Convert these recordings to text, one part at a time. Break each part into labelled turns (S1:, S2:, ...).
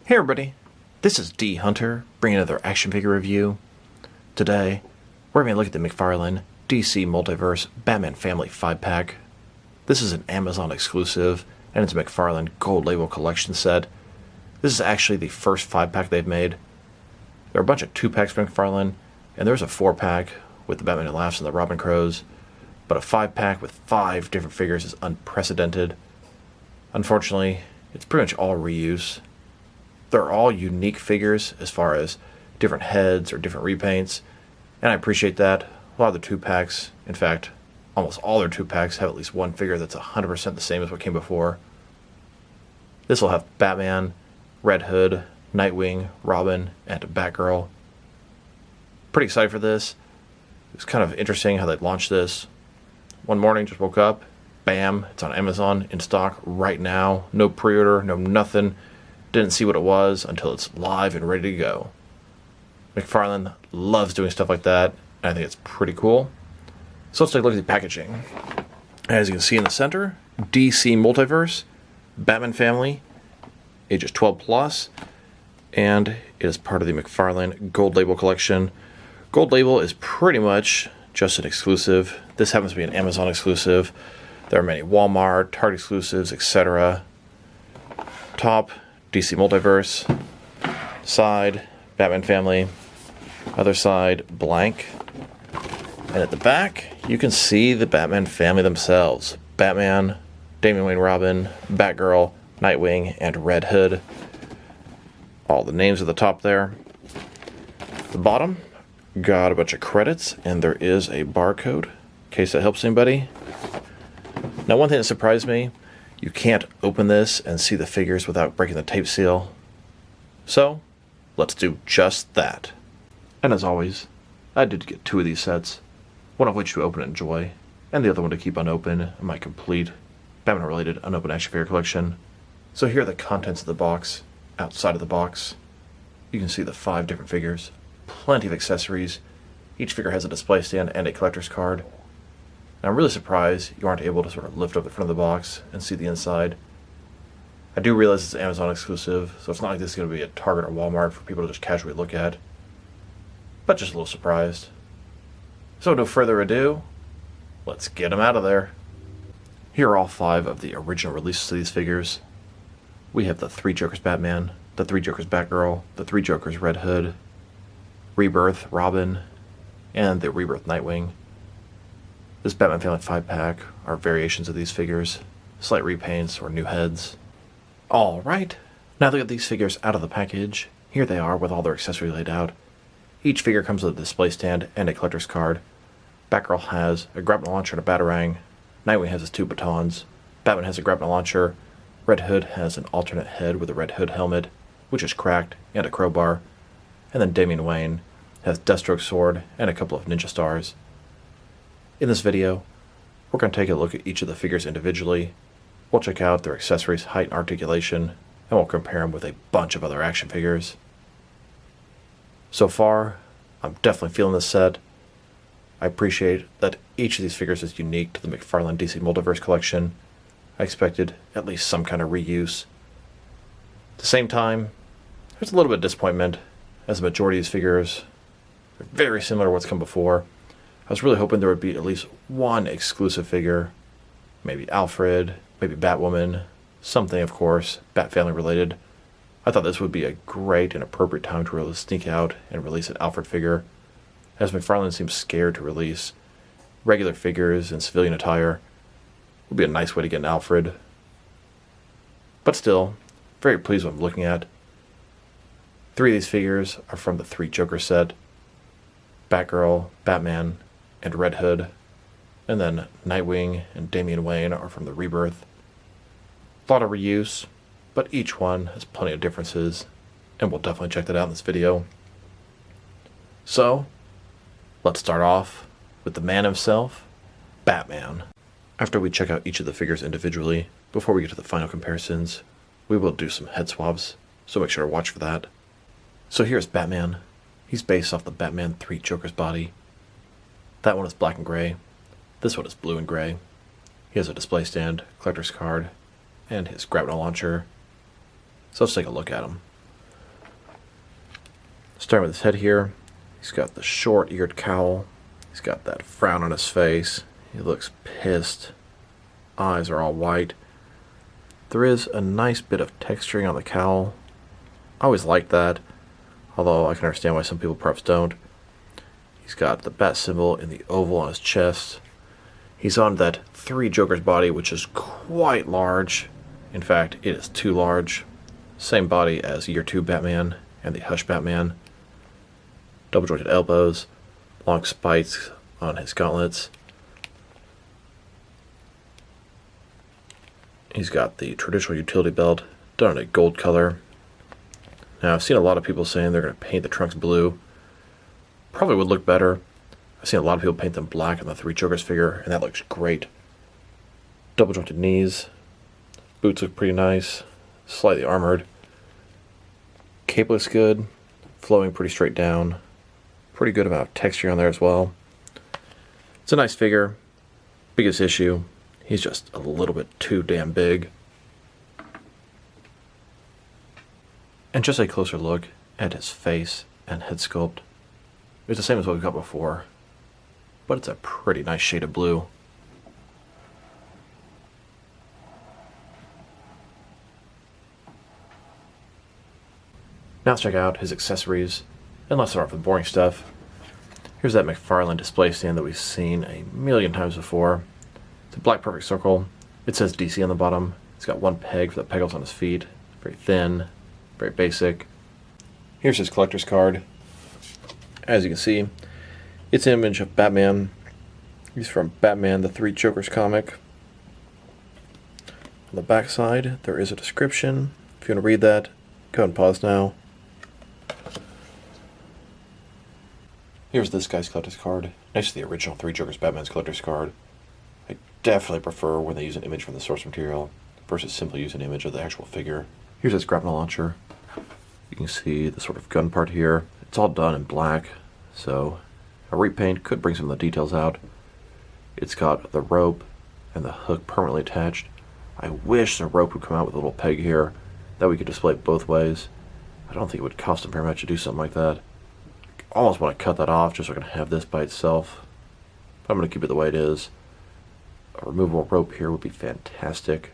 S1: Hey everybody, this is D Hunter, bringing another action figure review. Today, we're going to look at the McFarlane DC Multiverse Batman Family 5-pack. This is an Amazon exclusive, and it's a McFarlane Gold Label collection set. This is actually the first 5-pack they've made. There are a bunch of 2-packs from McFarlane, and there's a 4-pack with the Batman Who Laughs and the Robin Crows, but a 5-pack with 5 different figures is unprecedented. Unfortunately, it's pretty much all reuse. They're all unique figures as far as different heads or different repaints, and I appreciate that. A lot of the 2-packs, in fact, almost all their 2-packs have at least one figure that's 100% the same as what came before. This will have Batman, Red Hood, Nightwing, Robin, and Batgirl. Pretty excited for this. It was kind of interesting how they launched this. One morning, just woke up, bam, it's on Amazon, in stock right now. No pre-order, no nothing. Didn't see what it was until it's live and ready to go. McFarlane loves doing stuff like that, and I think it's pretty cool. So let's take a look at the packaging. As you can see in the center, DC Multiverse, Batman Family, ages 12 plus, and it is part of the McFarlane Gold Label collection. Gold Label is pretty much just an exclusive. This happens to be an Amazon exclusive. There are many Walmart, Target exclusives, etc. Top, DC Multiverse. Side, Batman Family. Other side, blank. And at the back, you can see the Batman family themselves. Batman, Damian Wayne Robin, Batgirl, Nightwing, and Red Hood. All the names at the top there. At the bottom, got a bunch of credits, and there is a barcode, in case that helps anybody. Now, one thing that surprised me, you can't open this and see the figures without breaking the tape seal. So, let's do just that. And as always, I did get 2 of these sets, one of which to open and enjoy, and the other one to keep unopened in my complete Batman-related unopened action figure collection. So here are the contents of the box. Outside of the box, you can see the 5 different figures, plenty of accessories. Each figure has a display stand and a collector's card. And I'm really surprised you aren't able to sort of lift up the front of the box and see the inside. I do realize it's Amazon exclusive, so it's not like this is going to be a Target or Walmart for people to just casually look at. But just a little surprised. So no further ado, let's get them out of there. Here are all 5 of the original releases of these figures. We have the 3 Jokers Batman, the 3 Jokers Batgirl, the 3 Jokers Red Hood, Rebirth Robin, and the Rebirth Nightwing. This Batman Family 5-pack are variations of these figures, slight repaints or new heads. Alright, now that we got these figures out of the package, here they are with all their accessories laid out. Each figure comes with a display stand and a collector's card. Batgirl has a grapnel launcher and a batarang. Nightwing has his 2 batons. Batman has a grapnel launcher. Red Hood has an alternate head with a Red Hood helmet, which is cracked, and a crowbar. And then Damian Wayne has Deathstroke's sword and a couple of ninja stars. In this video, we're going to take a look at each of the figures individually. We'll check out their accessories, height, and articulation, and we'll compare them with a bunch of other action figures. So far, I'm definitely feeling this set. I appreciate that each of these figures is unique to the McFarlane DC Multiverse collection. I expected at least some kind of reuse. At the same time, there's a little bit of disappointment, as the majority of these figures are very similar to what's come before. I was really hoping there would be at least one exclusive figure, maybe Alfred, maybe Batwoman, something, of course, Bat Family related. I thought this would be a great and appropriate time to really sneak out and release an Alfred figure, as McFarlane seems scared to release regular figures in civilian attire. It would be a nice way to get an Alfred. But still, very pleased with what I'm looking at. 3 of these figures are from the 3 Joker set. Batgirl, Batman, and Red Hood. And then Nightwing and Damian Wayne are from the Rebirth. A lot of reuse, but each one has plenty of differences, and we'll definitely check that out in this video. So, let's start off with the man himself, Batman. After we check out each of the figures individually, before we get to the final comparisons, we will do some head swaps, so make sure to watch for that. So here's Batman. He's based off the Batman 3 Joker's body. That one is black and gray. This one is blue and gray. He has a display stand, collector's card, and his grapnel launcher. So let's take a look at him. Starting with his head here, he's got the short-eared cowl. He's got that frown on his face. He looks pissed. Eyes are all white. There is a nice bit of texturing on the cowl. I always liked that, although I can understand why some people perhaps don't. He's got the bat symbol in the oval on his chest. He's on that Three Jokers body, which is quite large. In fact, it is too large. Same body as Year 2 Batman and the Hush Batman. Double jointed elbows, long spikes on his gauntlets. He's got the traditional utility belt done in a gold color. Now, I've seen a lot of people saying they're going to paint the trunks blue. Probably would look better. I've seen a lot of people paint them black on the Three Jokers figure, and that looks great. Double jointed knees. Boots look pretty nice. Slightly armored. Cape looks good. Flowing pretty straight down. Pretty good amount of texture on there as well. It's a nice figure. Biggest issue, he's just a little bit too damn big. And just a closer look at his face and head sculpt. It's the same as what we've got before, but it's a pretty nice shade of blue. Now let's check out his accessories, and let's start off with the boring stuff. Here's that McFarlane display stand that we've seen a million times before. It's a black perfect circle. It says DC on the bottom. It's got one peg for the pegals on his feet. Very thin, very basic. Here's his collector's card. As you can see, it's an image of Batman. He's from Batman the Three Jokers comic. On the back side, there is a description. If you want to read that, go ahead and pause now. Here's this guy's collector's card, next to the original Three Jokers Batman's collector's card. I definitely prefer when they use an image from the source material versus simply use an image of the actual figure. Here's his grapnel launcher. You can see the sort of gun part here. It's all done in black, so a repaint could bring some of the details out. It's got the rope and the hook permanently attached. I wish the rope would come out with a little peg here that we could display it both ways. I don't think it would cost him very much to do something like that. I almost want to cut that off just so I can have this by itself, but I'm going to keep it the way it is. A removable rope here would be fantastic.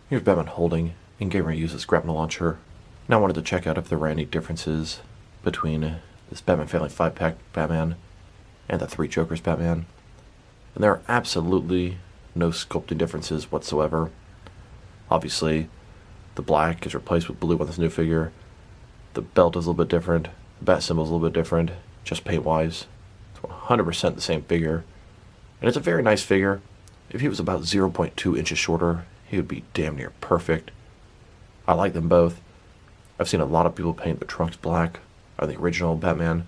S1: Here's Batman holding and getting ready to use this grapnel launcher. Now I wanted to check out if there were any differences between this Batman Family 5-pack Batman and the Three Jokers Batman. And there are absolutely no sculpting differences whatsoever. Obviously, the black is replaced with blue on this new figure. The belt is a little bit different. The bat symbol is a little bit different, just paint-wise. It's 100% the same figure. And it's a very nice figure. If he was about 0.2 inches shorter, he would be damn near perfect. I like them both. I've seen a lot of people paint the trunks black on the original Batman,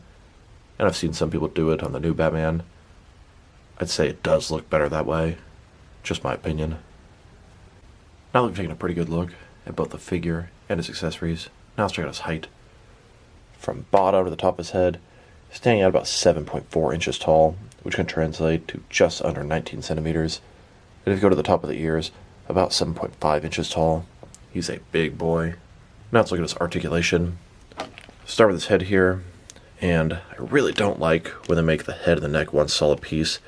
S1: and I've seen some people do it on the new Batman. I'd say it does look better that way. Just my opinion. Now we've taken a pretty good look at both the figure and his accessories. Now let's check out his height. From bottom to the top of his head, standing at about 7.4 inches tall, which can translate to just under 19 centimeters. And if you go to the top of the ears, about 7.5 inches tall. He's a big boy. Now let's look at his articulation. Start with his head here, and I really don't like when they make the head and the neck one solid piece.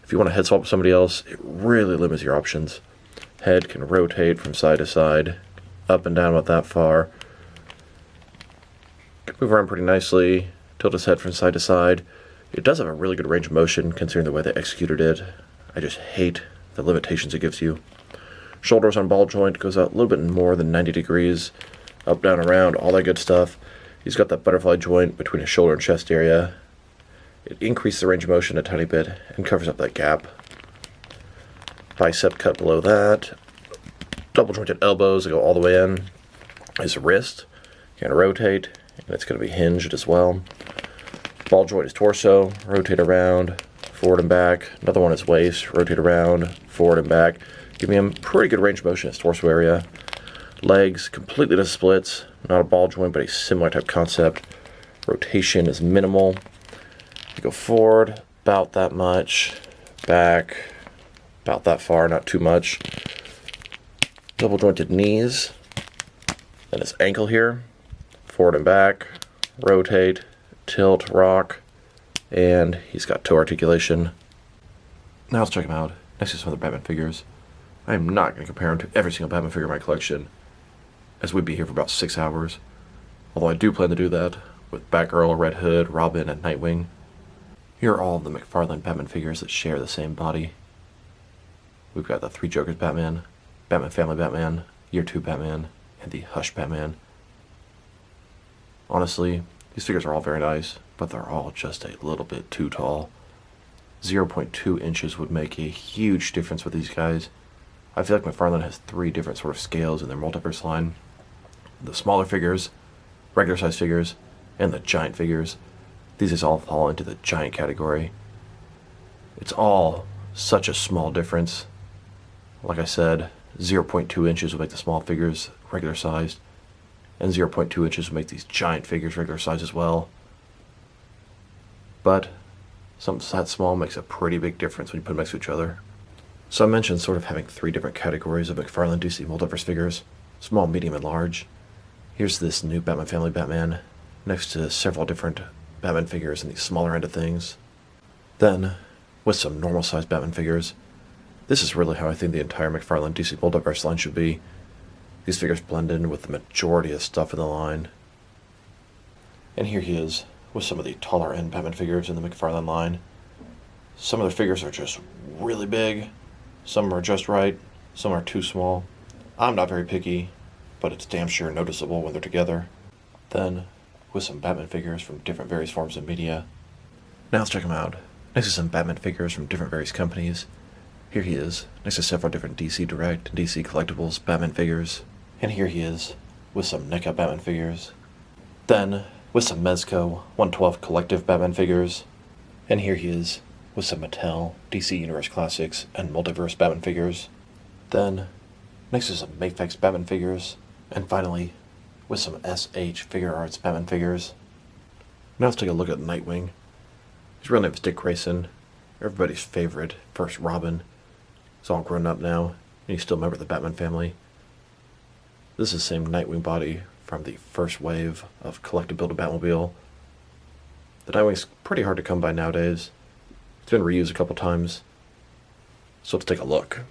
S1: If you want to head swap with somebody else, it really limits your options. Head can rotate from side to side, up and down about that far. Can move around pretty nicely, tilt his head from side to side. It does have a really good range of motion considering the way they executed it. I just hate the limitations it gives you. Shoulders on ball joint goes out a little bit more than 90 degrees. Up, down, around, all that good stuff. He's got that butterfly joint between his shoulder and chest area. It increases the range of motion a tiny bit and covers up that gap. Bicep cut below that. Double jointed elbows that go all the way in. His wrist can rotate, and it's going to be hinged as well. Ball joint his torso, rotate around, forward and back. Another one his waist, rotate around, forward and back. Giving him pretty good range of motion in his torso area. Legs completely to splits, not a ball joint, but a similar type concept. Rotation is minimal. You go forward, about that much. Back, about that far, not too much. Double jointed knees. And his ankle here. forward and back, rotate, tilt, rock, and he's got toe articulation. Now let's check him out next to some other Batman figures. I am not going to compare him to every single Batman figure in my collection, as we'd be here for about 6 hours, although I do plan to do that with Batgirl, Red Hood, Robin, and Nightwing. Here are all of the McFarlane Batman figures that share the same body. We've got the Three Jokers Batman, Batman Family Batman, Year 2 Batman, and the Hush Batman. Honestly, these figures are all very nice, but they're all just a little bit too tall. 0.2 inches would make a huge difference with these guys. I feel like McFarlane has 3 different sort of scales in their Multiverse line. The smaller figures, regular size figures, and the giant figures. These all fall into the giant category. It's all such a small difference. Like I said, 0.2 inches would make the small figures regular sized, and 0.2 inches would make these giant figures regular size as well. But something that small makes a pretty big difference when you put them next to each other. So I mentioned sort of having 3 different categories of McFarlane DC Multiverse figures: small, medium, and large. Here's this new Batman Family Batman next to several different Batman figures in the smaller end of things. Then, with some normal sized Batman figures, this is really how I think the entire McFarlane DC Multiverse line should be. These figures blend in with the majority of stuff in the line. And here he is, with some of the taller end Batman figures in the McFarlane line. Some of their figures are just really big, some are just right, some are too small. I'm not very picky, but it's damn sure noticeable when they're together. Then, with some Batman figures from different various forms of media. Now let's check him out. Next to some Batman figures from different various companies. Here he is, next to several different DC Direct and DC Collectibles Batman figures. And here he is, with some NECA Batman figures. Then, with some Mezco 112 Collective Batman figures. And here he is, with some Mattel, DC Universe Classics, and Multiverse Batman figures. Then, next to some Mafex Batman figures. And finally, with some SH Figure Arts Batman figures. Now let's take a look at Nightwing. His real name is Dick Grayson, everybody's favorite first Robin. He's all grown up now, and he's still a member of the Batman family. This is the same Nightwing body from the first wave of Collective Build a Batmobile. The Nightwing's pretty hard to come by nowadays. It's been reused a couple times, so let's take a look.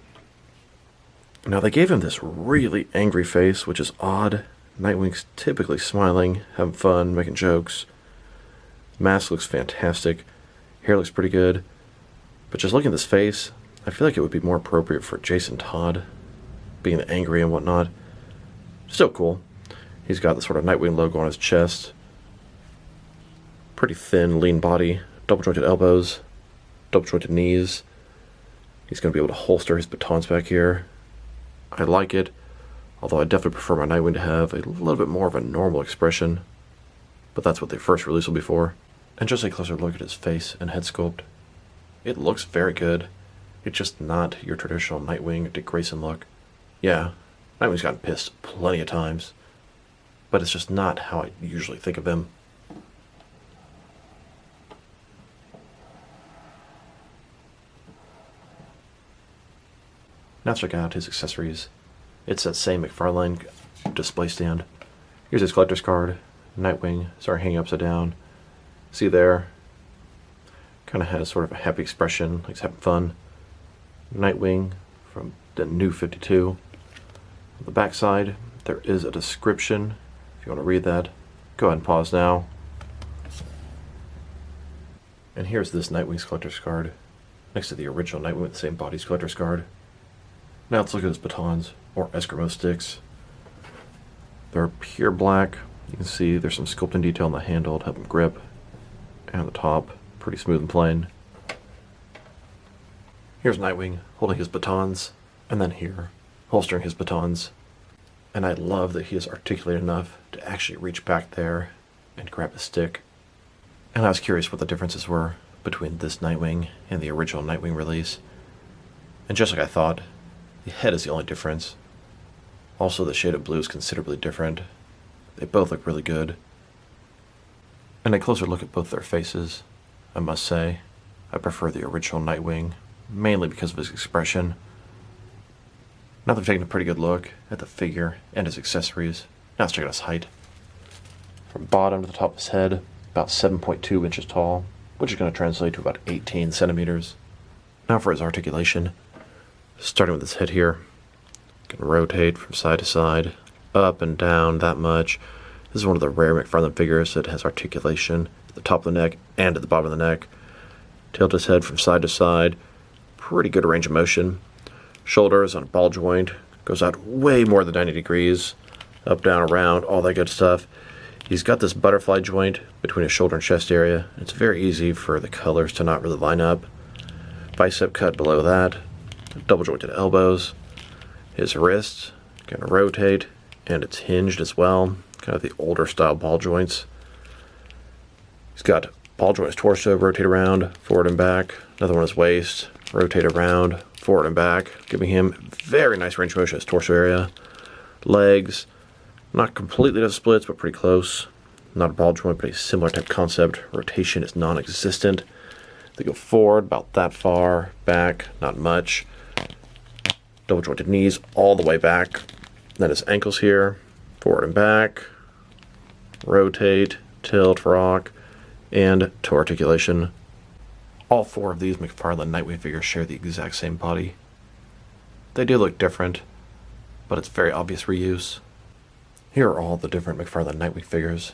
S1: Now they gave him this really angry face, which is odd. Nightwing's typically smiling, having fun, making jokes. Mask looks fantastic. Hair looks pretty good. But just looking at this face, I feel like it would be more appropriate for Jason Todd, being angry and whatnot. Still cool. He's got the sort of Nightwing logo on his chest. Pretty thin, lean body. Double jointed elbows. Double jointed knees. He's going to be able to holster his batons back here. I like it, although I definitely prefer my Nightwing to have a little bit more of a normal expression. But that's what the first release will be for. And just a closer look at his face and head sculpt. It looks very good. It's just not your traditional Nightwing Dick Grayson look. Yeah, Nightwing's gotten pissed plenty of times, but it's just not how I usually think of him. Now check out his accessories. It's that same McFarlane display stand. Here's his collector's card. Nightwing, sorry, hanging upside down. See there? Kind of has sort of a happy expression, like he's having fun. Nightwing from the New 52. On the back side, there is a description. If you want to read that, go ahead and pause now. And here's this Nightwing's collector's card, next to the original Nightwing with the same body's collector's card. Now let's look at his batons, or Eskimo sticks. They're pure black. You can see there's some sculpting detail on the handle to help him grip, and the top, pretty smooth and plain. Here's Nightwing holding his batons, and then here, holstering his batons. And I love that he is articulate enough to actually reach back there and grab a stick. And I was curious what the differences were between this Nightwing and the original Nightwing release. And just like I thought, the head is the only difference. Also, the shade of blue is considerably different. They both look really good. And a closer look at both their faces, I must say, I prefer the original Nightwing, mainly because of his expression. Now that I've taken a pretty good look at the figure and his accessories, now let's check out his height. from bottom to the top of his head, about 7.2 inches tall, which is going to translate to about 18 centimeters. Now for his articulation. Starting with his head here. Can rotate from side to side, up and down that much. This is one of the rare McFarlane figures that has articulation at the top of the neck and at the bottom of the neck. Tilt his head from side to side. Pretty good range of motion. Shoulders on a ball joint. Goes out way more than 90 degrees. Up, down, around, all that good stuff. He's got this butterfly joint between his shoulder and chest area. It's very easy for the colors to not really line up. Bicep cut below that. Double jointed elbows. His wrists can rotate, and it's hinged as well. Kind of the older style ball joints. He's got ball joints torso, rotate around, forward and back. Another one his waist, rotate around, forward and back, giving him very nice range of motion in his torso area. Legs, not completely to splits, but pretty close. Not a ball joint, but a similar type concept. Rotation is non-existent. They go forward about that far, back, not much. Double jointed knees all the way back. Then his ankles here, forward and back, rotate, tilt, rock, and toe articulation. All four of these McFarlane Nightwing figures share the exact same body. They do look different, but it's very obvious reuse. Here are all the different McFarlane Nightwing figures.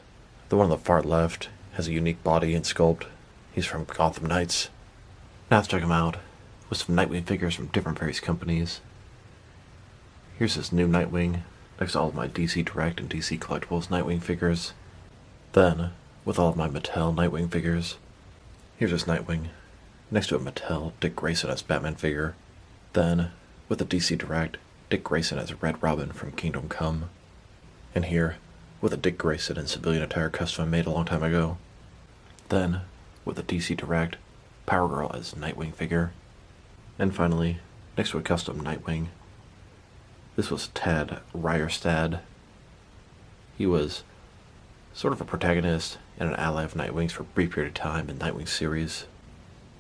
S1: The one on the far left has a unique body and sculpt. He's from Gotham Knights. Now let's check him out with some Nightwing figures from different various companies. Here's this new Nightwing, next to all of my DC Direct and DC Collectibles Nightwing figures. Then, with all of my Mattel Nightwing figures. Here's this Nightwing, next to a Mattel Dick Grayson as Batman figure. Then, with a DC Direct, Dick Grayson as Red Robin from Kingdom Come. And here, with a Dick Grayson in civilian attire custom I made a long time ago. Then, with a DC Direct, Power Girl as Nightwing figure. And finally, next to a custom Nightwing, this was Tad Ryerstad. He was sort of a protagonist and an ally of Nightwing's for a brief period of time in Nightwing series.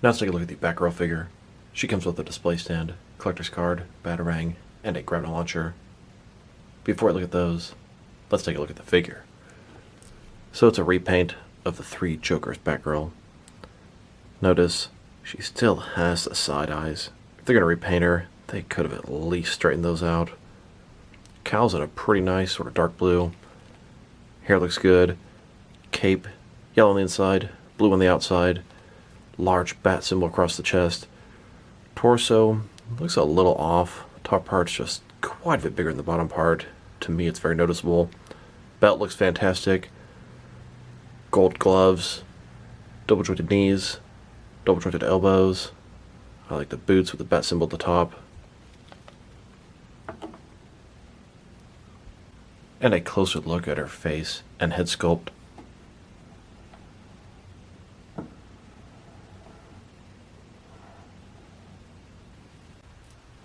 S1: Now let's take a look at the Batgirl figure. She comes with a display stand, collector's card, batarang, and a grapnel launcher. Before I look at those, let's take a look at the figure. So it's a repaint of the Three Jokers Batgirl. Notice she still has the side eyes. If they're going to repaint her, they could have at least straightened those out. Cowl's in a pretty nice sort of dark blue. Hair looks good. Cape, yellow on the inside, blue on the outside. Large bat symbol across the chest. Torso looks a little off. Top part's just quite a bit bigger than the bottom part. To me, it's very noticeable. Belt looks fantastic. Gold gloves. Double jointed knees. Double jointed elbows. I like the boots with the bat symbol at the top. And a closer look at her face and head sculpt.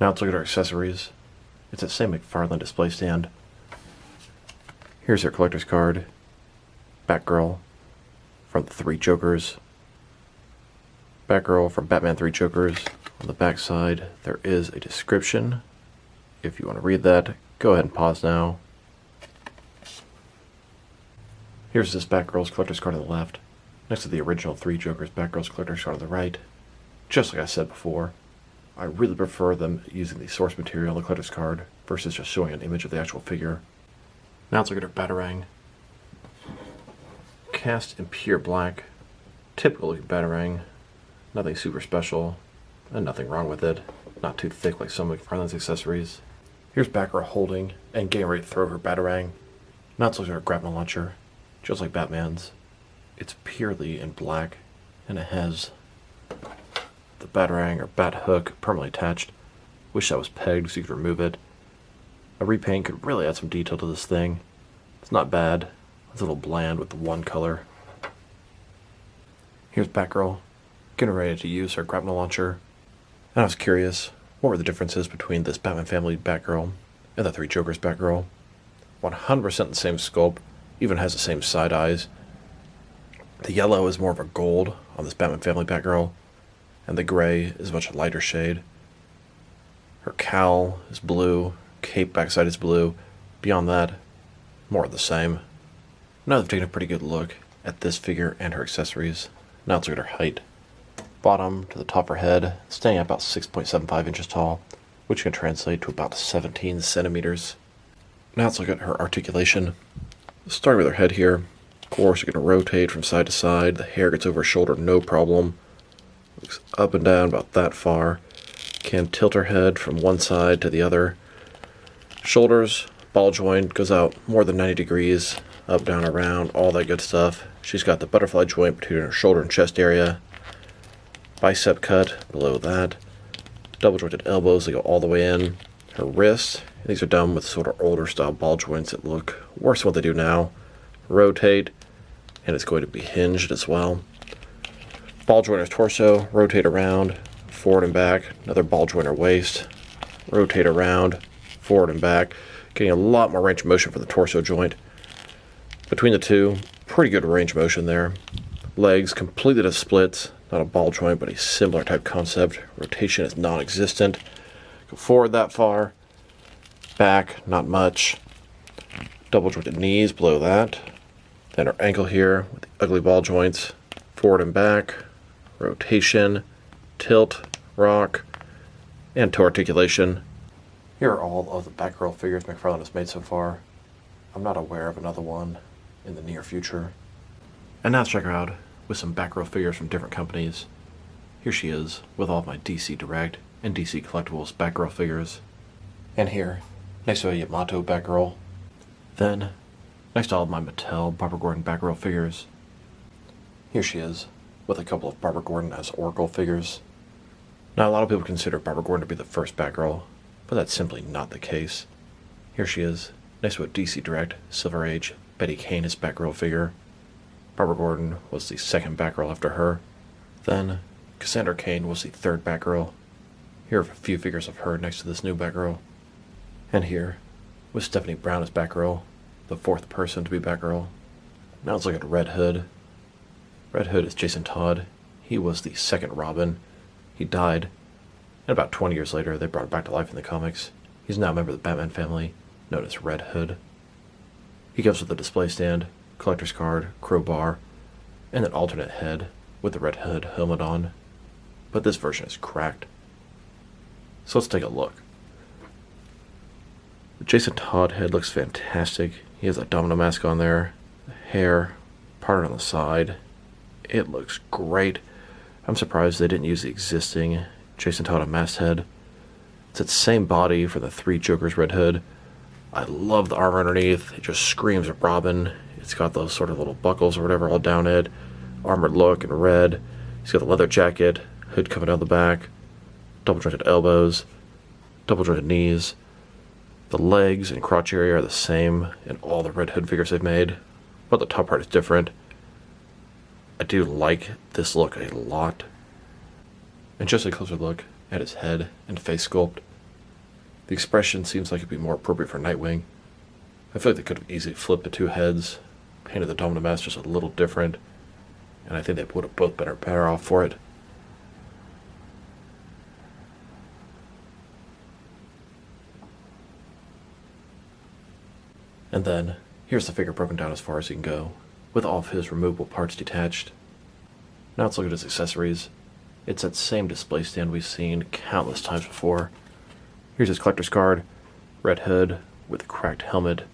S1: Now let's look at her accessories. It's that same McFarlane display stand. Here's her collector's card. Batgirl from the Three Jokers. Batgirl from Batman Three Jokers. On the back side, there is a description. If you want to read that, go ahead and pause now. Here's this Batgirl's collector's card on the left, next to the original Three Jokers Batgirl's collector's card on the right. Just like I said before, I really prefer them using the source material on the collector's card versus just showing an image of the actual figure. Now let's look at her batarang. Cast in pure black. Typical looking batarang. Nothing super special, and nothing wrong with it. Not too thick like some of McFarlane's accessories. Here's Batgirl holding and getting ready to throw her batarang. Now let's look at her grapnel launcher. Just like Batman's. It's purely in black, and it has the batarang or bat hook permanently attached. Wish that was pegged so you could remove it. A repaint could really add some detail to this thing. It's not bad. It's a little bland with the one color. Here's Batgirl, getting ready to use her grapnel launcher. And I was curious, what were the differences between this Batman family Batgirl and the Three Jokers Batgirl? 100% the same sculpt, even has the same side eyes. The yellow is more of a gold on this Batman family Batgirl, and the gray is a much lighter shade. Her cowl is blue, cape backside is blue. Beyond that, more of the same. Now they've taken a pretty good look at this figure and her accessories. Now let's look at her height. Bottom to the top of her head, standing at about 6.75 inches tall, which can translate to about 17 centimeters. Now let's look at her articulation. Starting with her head here, of course you're going to rotate from side to side. The hair gets over her shoulder, no problem. Looks up and down about that far. Can tilt her head from one side to the other. Shoulders, ball joint, goes out more than 90 degrees. Up, down, around, all that good stuff. She's got the butterfly joint between her shoulder and chest area. Bicep cut below that. Double jointed elbows that go all the way in. Her wrists, these are done with sort of older style ball joints that look worse than what they do now. Rotate, and it's going to be hinged as well. Ball joint her torso, rotate around, forward and back. Another ball joint her waist, rotate around, forward and back. Getting a lot more range of motion from the torso joint. Between the two, pretty good range of motion there. Legs completely to splits, not a ball joint, but a similar type concept. Rotation is non-existent. Go forward that far. Back, not much. Double jointed knees below that. Then her ankle here with the ugly ball joints. Forward and back. Rotation, tilt, rock, and toe articulation. Here are all of the Batgirl figures McFarlane has made so far. I'm not aware of another one in the near future. And now let's check her out with some Batgirl figures from different companies. Here she is with all of my DC Direct and DC Collectibles Batgirl figures. And here, next to a Yamato Batgirl. Then, next to all of my Mattel Barbara Gordon Batgirl figures. Here she is with a couple of Barbara Gordon as Oracle figures. Now a lot of people consider Barbara Gordon to be the first Batgirl, but that's simply not the case. Here she is, next to a DC Direct Silver Age Betty Kane as Batgirl figure. Barbara Gordon was the second Batgirl after her. Then, Cassandra Cain was the third Batgirl. Here are a few figures of her next to this new Batgirl. And here, with Stephanie Brown as Batgirl, the fourth person to be Batgirl. Now let's look at Red Hood. Red Hood is Jason Todd. He was the second Robin. He died, and about 20 years later they brought him back to life in the comics. He's now a member of the Batman family, known as Red Hood. He comes with a display stand, collector's card, crowbar, and an alternate head with the Red Hood helmet on. But this version is cracked. So let's take a look. The Jason Todd head looks fantastic. He has a domino mask on there, the hair parted on the side. It looks great. I'm surprised they didn't use the existing Jason Todd unmasked head. It's the same body for the Three Jokers Red Hood. I love the armor underneath. It just screams of Robin. It's got those sort of little buckles or whatever all down it. Armored look in red. He's got the leather jacket, hood coming down the back, double jointed elbows, double jointed knees. The legs and crotch area are the same in all the Red Hood figures they've made, but the top part is different. I do like this look a lot. And just a closer look at his head and face sculpt. The expression seems like it'd be more appropriate for Nightwing. I feel like they could have easily flipped the two heads, painted the domino mask just a little different, and I think they would have both been better off for it. And then, here's the figure broken down as far as he can go, with all of his removable parts detached. Now let's look at his accessories. It's that same display stand we've seen countless times before. Here's his collector's card, Red Hood with a cracked helmet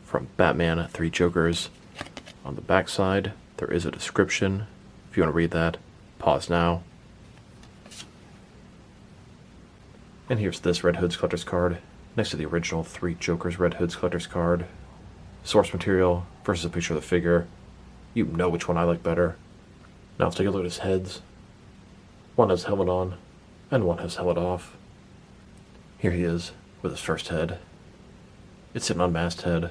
S1: from Batman, Three Jokers. On the back side, there is a description. If you want to read that, pause now. And here's this Red Hood's collector's card, next to the original Three Jokers Red Hood's collector's card. Source material versus a picture of the figure. You know which one I like better. Now let's take a look at his heads. One has helmet on, and one has helmet off. Here he is, with his first head. It's an unmasked head,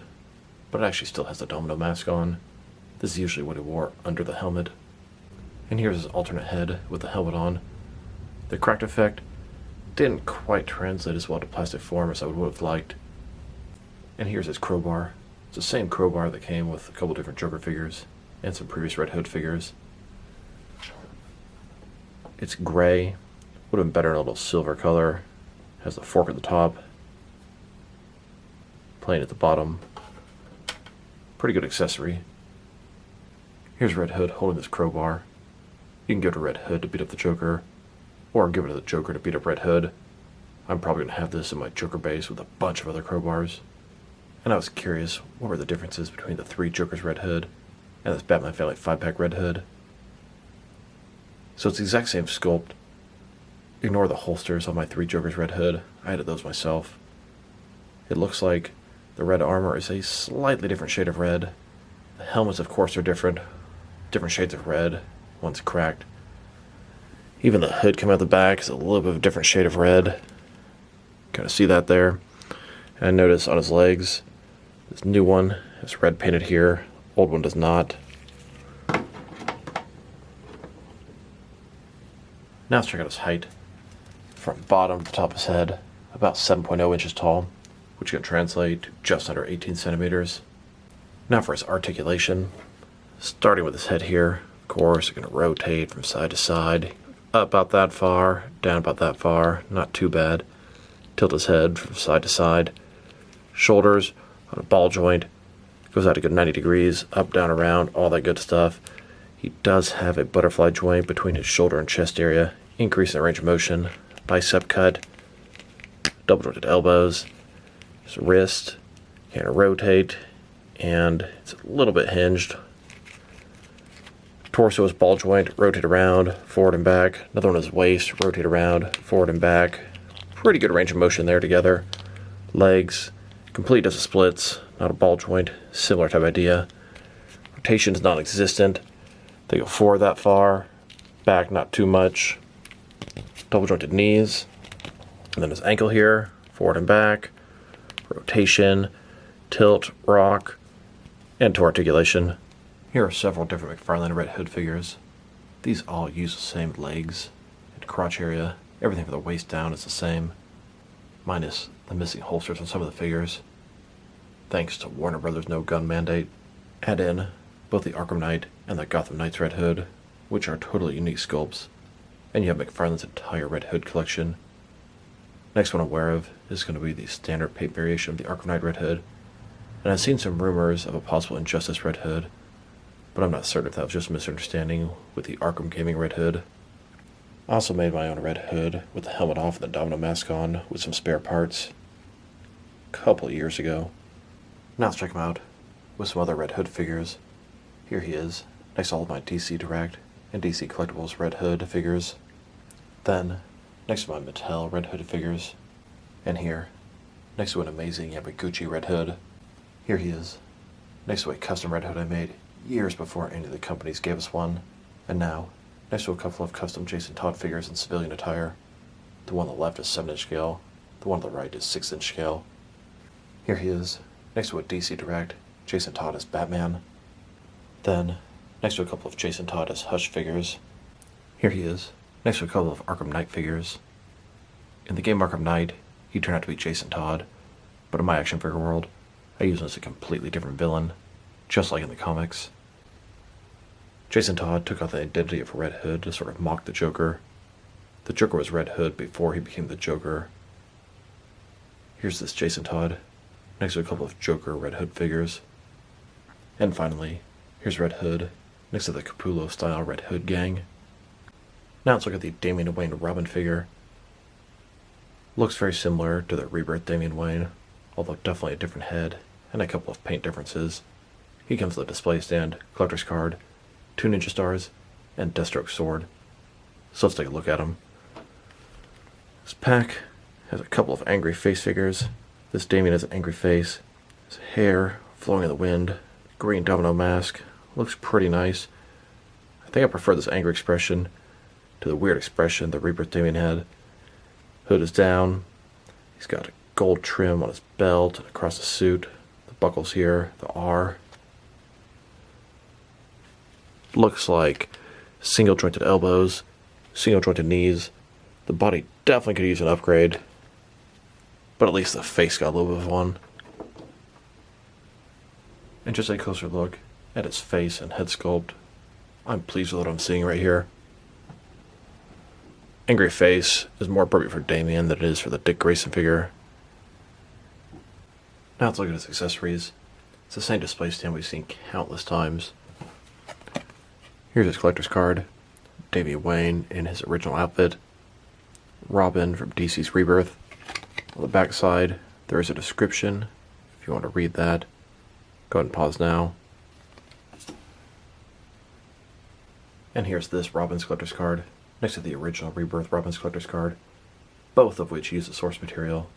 S1: but it actually still has the domino mask on. This is usually what he wore under the helmet. And here's his alternate head with the helmet on. The cracked effect didn't quite translate as well to plastic form as I would have liked. And here's his crowbar. It's the same crowbar that came with a couple different Joker figures and some previous Red Hood figures. It's gray, would have been better in a little silver color. Has the fork at the top, plain at the bottom. Pretty good accessory. Here's Red Hood holding this crowbar. You can give it to Red Hood to beat up the Joker, or give it to the Joker to beat up Red Hood. I'm probably going to have this in my Joker base with a bunch of other crowbars. And I was curious, what were the differences between the 3 Jokers Red Hood and this Batman Family 5-pack Red Hood? So it's the exact same sculpt. Ignore the holsters on my 3 Jokers Red Hood. I added those myself. It looks like the red armor is a slightly different shade of red. The helmets, of course, are different shades of red. One's cracked. Even the hood coming out the back is a little bit of a different shade of red. Kind of see that there. And notice on his legs, this new one is red painted here. Old one does not. Now let's check out his height. From bottom to top of his head, about 7.0 inches tall, which can translate to just under 18 centimeters. Now for his articulation. Starting with his head here, of course, you're going to rotate from side to side. Up about that far, down about that far, not too bad. Tilt his head from side to side. Shoulders on a ball joint. Goes out a good 90 degrees, up, down, around, all that good stuff. He does have a butterfly joint between his shoulder and chest area, increasing the range of motion. Bicep cut. Double jointed elbows. His wrist. Can rotate. And it's a little bit hinged. Torso is ball joint, rotate around, forward and back. Another one is waist, rotate around, forward and back. Pretty good range of motion there together. Legs, complete as a splits, not a ball joint, similar type idea. Rotation is non-existent. They go forward that far, back not too much. Double jointed knees. And then his ankle here, forward and back. Rotation, tilt, rock, and to articulation. Here are several different McFarlane Red Hood figures. These all use the same legs and crotch area. Everything from the waist down is the same, minus the missing holsters on some of the figures. Thanks to Warner Brothers' no gun mandate. Add in both the Arkham Knight and the Gotham Knights Red Hood, which are totally unique sculpts. And you have McFarlane's entire Red Hood collection. Next one I'm aware of is going to be the standard paint variation of the Arkham Knight Red Hood. And I've seen some rumors of a possible Injustice Red Hood, but I'm not certain if that was just a misunderstanding with the Arkham Gaming Red Hood. I also made my own Red Hood with the helmet off and the domino mask on with some spare parts a couple of years ago. Now let's check him out with some other Red Hood figures. Here he is, next to all of my DC Direct and DC Collectibles Red Hood figures. Then, next to my Mattel Red Hood figures. And here, next to an amazing Yamaguchi Red Hood. Here he is, next to a custom Red Hood I made years before any of the companies gave us one. And now, next to a couple of custom Jason Todd figures in civilian attire. The one on the left is 7-inch scale, the one on the right is 6-inch scale. Here he is, next to a DC Direct, Jason Todd as Batman. Then, next to a couple of Jason Todd as Hush figures. Here he is, next to a couple of Arkham Knight figures. In the game Arkham Knight, he turned out to be Jason Todd, but in my action figure world, I use him as a completely different villain, just like in the comics. Jason Todd took on the identity of Red Hood to sort of mock the Joker. The Joker was Red Hood before he became the Joker. Here's this Jason Todd, next to a couple of Joker Red Hood figures. And finally, here's Red Hood, next to the Capullo-style Red Hood gang. Now let's look at the Damian Wayne Robin figure. Looks very similar to the Rebirth Damian Wayne, although definitely a different head, and a couple of paint differences. He comes with a display stand, collector's card, 2 ninja stars, and Deathstroke sword. So let's take a look at him. This pack has a couple of angry face figures. This Damian has an angry face. His hair flowing in the wind. Green domino mask. Looks pretty nice. I think I prefer this angry expression to the weird expression the Rebirth Damian had. Hood is down. He's got a gold trim on his belt and across the suit. The buckles here, the R. Looks like single jointed elbows, single jointed knees. The body definitely could use an upgrade, but at least the face got a little bit of one. And just a closer look at his face and head sculpt, I'm pleased with what I'm seeing right here. Angry face is more appropriate for Damian than it is for the Dick Grayson figure. Now let's look at his accessories. It's the same display stand we've seen countless times. Here's his collector's card. Damian Wayne in his original outfit. Robin from DC's Rebirth. On the back side, there is a description. If you want to read that, go ahead and pause now. And here's this Robin's collector's card, next to the original Rebirth Robin's collector's card, both of which use the source material.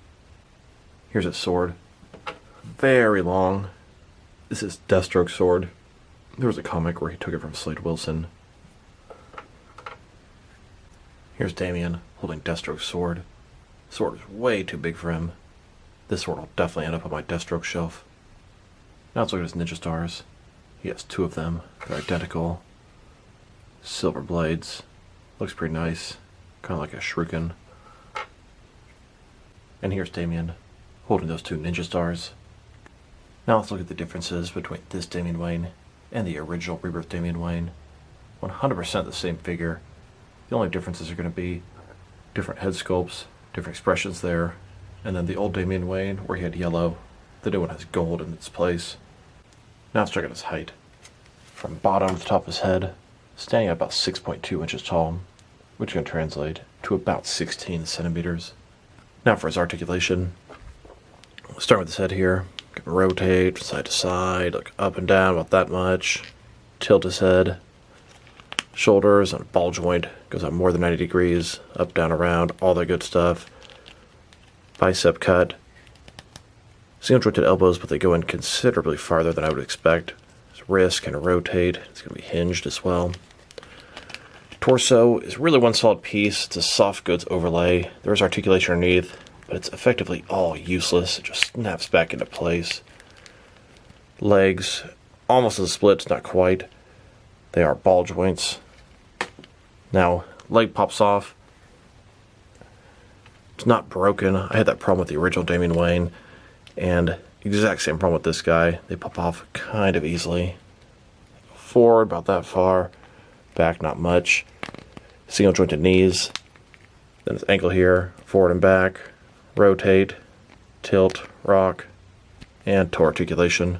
S1: Here's his sword. Very long. This is Deathstroke's sword. There was a comic where he took it from Slade Wilson. Here's Damian holding Deathstroke's sword. The sword is way too big for him. This sword will definitely end up on my Deathstroke shelf. Now let's look at his ninja stars. He has 2 of them. They're identical. Silver blades. Looks pretty nice. Kind of like a shuriken. And here's Damian holding those 2 ninja stars. Now let's look at the differences between this Damian Wayne and the original Rebirth Damian Wayne. 100% the same figure. The only differences are going to be different head sculpts, different expressions there, and then the old Damian Wayne where he had yellow. The new one has gold in its place. Now let's check out his height. From bottom to the top of his head, standing at about 6.2 inches tall, which can translate to about 16 centimeters. Now for his articulation. We'll start with his head here. Can rotate side to side, look up and down about that much. Tilt his head. Shoulders on a ball joint, goes out more than 90 degrees, up, down, around, all that good stuff. Bicep cut. Single jointed elbows, but they go in considerably farther than I would expect. His wrist can rotate, it's going to be hinged as well. Torso is really one solid piece. It's a soft goods overlay. There is articulation underneath, but it's effectively all useless. It just snaps back into place. Legs, almost as splits, not quite. They are ball joints. Now, leg pops off. It's not broken. I had that problem with the original Damian Wayne, and exact same problem with this guy. They pop off kind of easily. Forward, about that far. Back, not much. Single jointed knees. Then his ankle here. Forward and back. Rotate. Tilt. Rock. And toe articulation.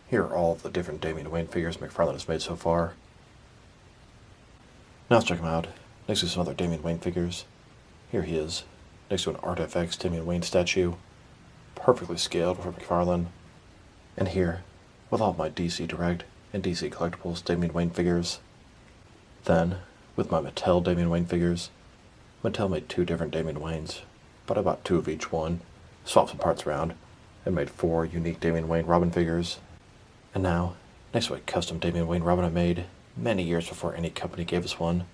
S1: Here are all the different Damian Wayne figures McFarlane has made so far. Now let's check them out. Next to some other Damian Wayne figures. Here he is, next to an Artifacts Damian Wayne statue. Perfectly scaled for McFarlane. And here, with all of my DC Direct and DC Collectibles Damian Wayne figures. Then, with my Mattel Damian Wayne figures. Mattel made 2 different Damian Waynes, but I bought 2 of each one, swapped some parts around, and made 4 unique Damian Wayne Robin figures. And now, next to a custom Damian Wayne Robin I made many years before any company gave us one.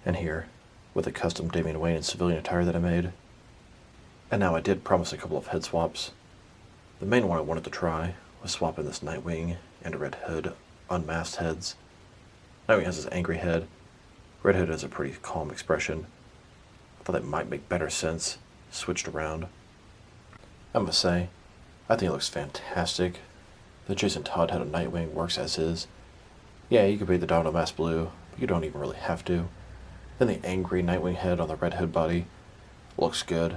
S1: And here, with a custom Damian Wayne in civilian attire that I made. And now I did promise a couple of head swaps. The main one I wanted to try was swapping this Nightwing and a Red Hood unmasked heads. Nightwing has his angry head. Red Hood has a pretty calm expression. I thought that might make better sense, switched around. I must say, I think it looks fantastic. The Jason Todd head of Nightwing works as is. Yeah, you could paint the Domino mask blue, but you don't even really have to. Then the angry Nightwing head on the Red Hood body looks good.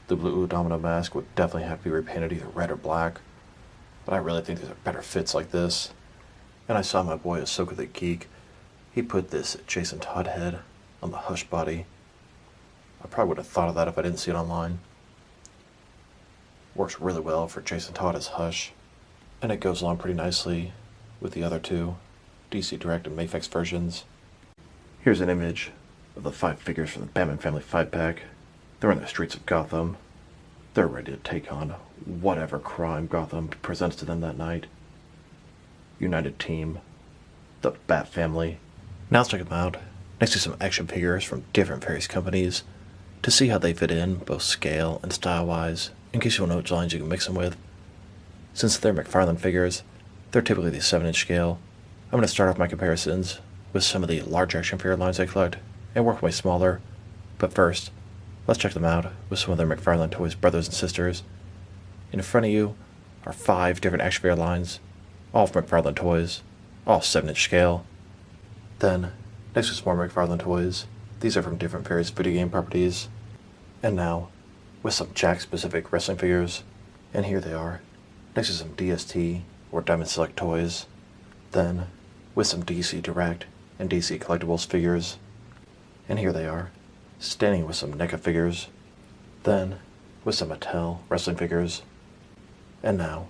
S1: The blue Domino mask would definitely have to be repainted either red or black, but I really think there's better fits like this. And I saw my boy Ahsoka the Geek. He put this Jason Todd head on the Hush body. I probably would have thought of that if I didn't see it online. Works really well for Jason Todd as Hush, and it goes along pretty nicely with the other 2 DC Direct and Mafex versions. Here's an image of the 5 figures from the Batman Family 5-pack. They're in the streets of Gotham. They're ready to take on whatever crime Gotham presents to them that night. United Team. The Bat Family. Now let's check them out, next to some action figures from different various companies, to see how they fit in, both scale and style-wise, in case you want to know which lines you can mix them with. Since they're McFarlane figures, they're typically the 7-inch scale. I'm going to start off my comparisons with some of the large action figure lines I collect, and work my way smaller. But first, let's check them out with some of their McFarlane Toys brothers and sisters. In front of you are 5 different action figure lines, all from McFarlane Toys, all 7-inch scale. Then, next to some more McFarlane Toys, these are from different various video game properties. And now, with some Jack-specific wrestling figures, and here they are, next to some DST or Diamond Select toys, then with some DC Direct and DC Collectibles figures, and here they are, standing with some NECA figures, then with some Mattel wrestling figures, and now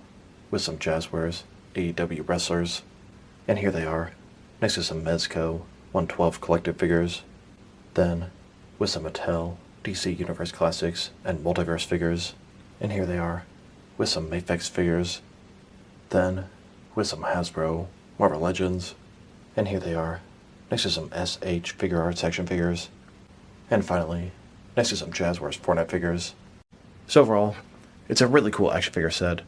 S1: with some Jazzwares AEW wrestlers, and here they are, next to some Mezco 112 collective figures, then with some Mattel DC Universe Classics and Multiverse figures, and here they are, with some Mafex figures, then with some Hasbro Marvel Legends, and here they are, next to some SH Figure Arts action figures, and finally, next to some Jazzwares Fortnite figures. So overall, it's a really cool action figure set.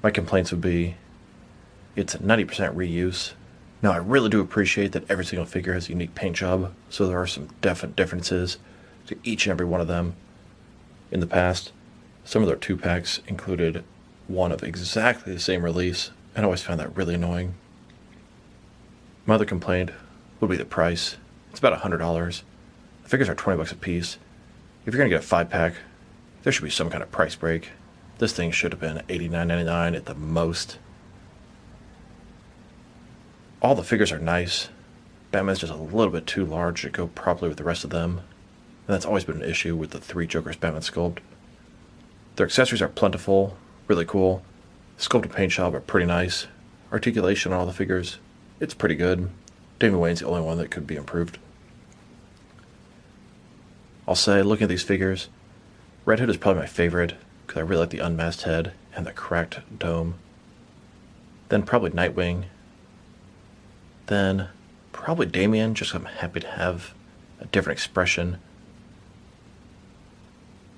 S1: My complaints would be, it's 90% reuse. Now I really do appreciate that every single figure has a unique paint job, so there are some definite differences to each and every one of them. In the past, some of their 2-packs included one of exactly the same release, and I always found that really annoying. My other complaint would be the price. It's about $100. The figures are $20 a piece. If you're going to get a 5-pack, there should be some kind of price break. This thing should have been $89.99 at the most. All the figures are nice. Batman's just a little bit too large to go properly with the rest of them, and that's always been an issue with the 3 Jokers Batman sculpt. Their accessories are plentiful, really cool. Sculpt and paint job are pretty nice. Articulation on all the figures, it's pretty good. Damian Wayne's the only one that could be improved. I'll say, looking at these figures, Red Hood is probably my favorite, because I really like the unmasked head and the cracked dome. Then probably Nightwing. Then probably Damian, just because I'm happy to have a different expression.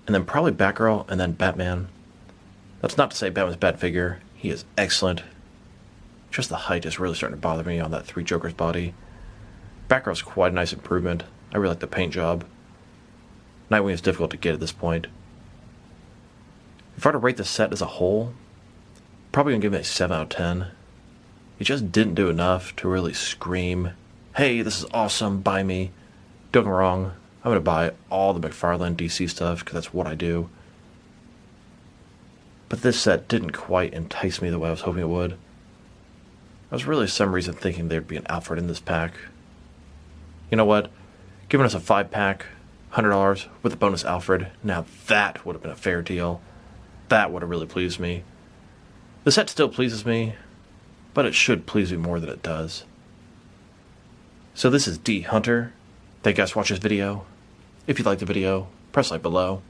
S1: And then probably Batgirl, and then Batman. That's not to say Batman's a bad figure. He is excellent. Just the height is really starting to bother me on that 3 Jokers body. Batgirl's quite a nice improvement. I really like the paint job. Nightwing is difficult to get at this point. If I were to rate the set as a whole, probably going to give it a 7 out of 10. It just didn't do enough to really scream, hey, this is awesome, buy me. Don't get me wrong, I'm going to buy all the McFarlane DC stuff because that's what I do. But this set didn't quite entice me the way I was hoping it would. I was really for some reason thinking there'd be an Alfred in this pack. You know what? Giving us a 5-pack, $100 with a bonus Alfred, now that would have been a fair deal. That would have really pleased me. The set still pleases me, but it should please me more than it does. So this is D Hunter. Thank you guys for watching this video. If you liked the video, press like below.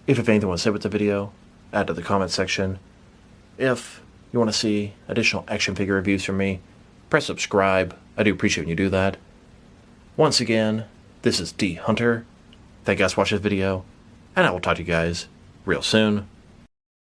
S1: If you have anything you want to say with the video, add to the comment section. If you want to see additional action figure reviews from me, press subscribe. I do appreciate when you do that. Once again, this is D Hunter. Thank you guys for watching this video, and I will talk to you guys real soon.